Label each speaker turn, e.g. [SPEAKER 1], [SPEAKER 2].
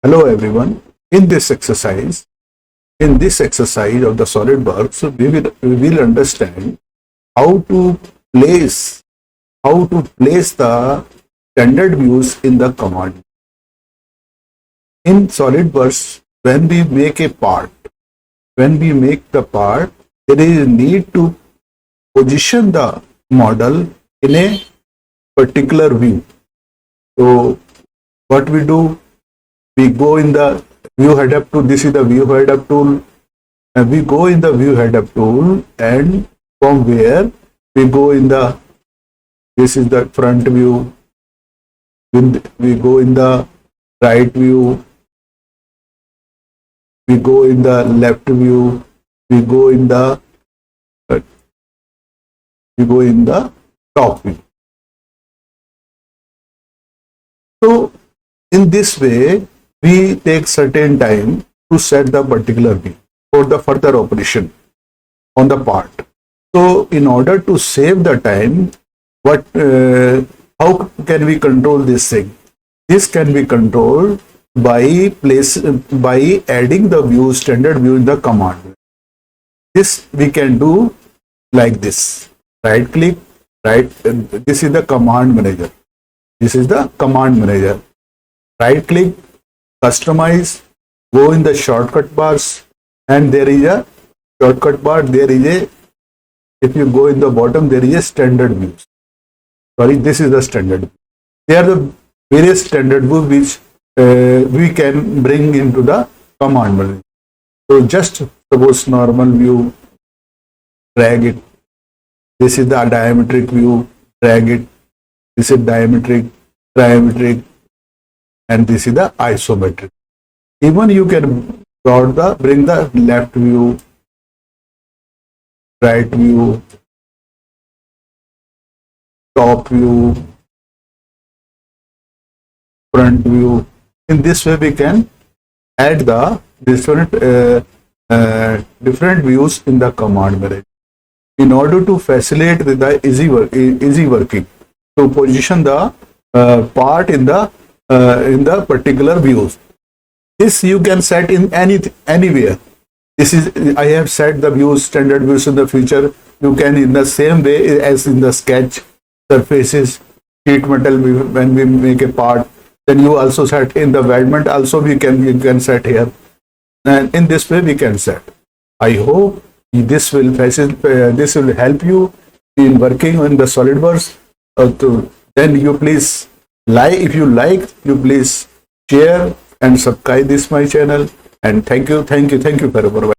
[SPEAKER 1] Hello everyone. In this exercise of the SolidWorks, we will understand how to place the standard views in the command. In SolidWorks, when we make the part, there is a need to position the model in a particular view. So what we do, we go in the view head up tool. This is the view head up tool, and we go in the view head up tool, and from where we go in the, this is the front view, we go in the right view, we go in the left view, we go in the top view. So in this way we take certain time to set the particular view for the further operation on the part. So in order to save the time, how can we control this thing? This can be controlled by adding the view, standard view in the command. This we can do like this. Right click, this is the command manager. Right click, customize, go in the shortcut bars, and there is a shortcut bar. If you go in the bottom, there is a standard views. This is the standard view. There are the various standard views which we can bring into the command manager. So just suppose normal view, drag it. This is the diametric view, drag it. This is diametric, trimetric, and this is the isometric. Even you can bring the left view, right view, top view, front view. In this way we can add the different views in the command manager in order to facilitate the easy working, to position the part in the particular views. This you can set in anywhere. I have set the views, standard views in the future. You can in the same way as in the sketch, surfaces, sheet metal, when we make a part, then you also set in the weldment also you can set here, and in this way we can set. I hope this will help you in working on the SolidWorks. Then you please if you like, you please share and subscribe this my channel, and thank you for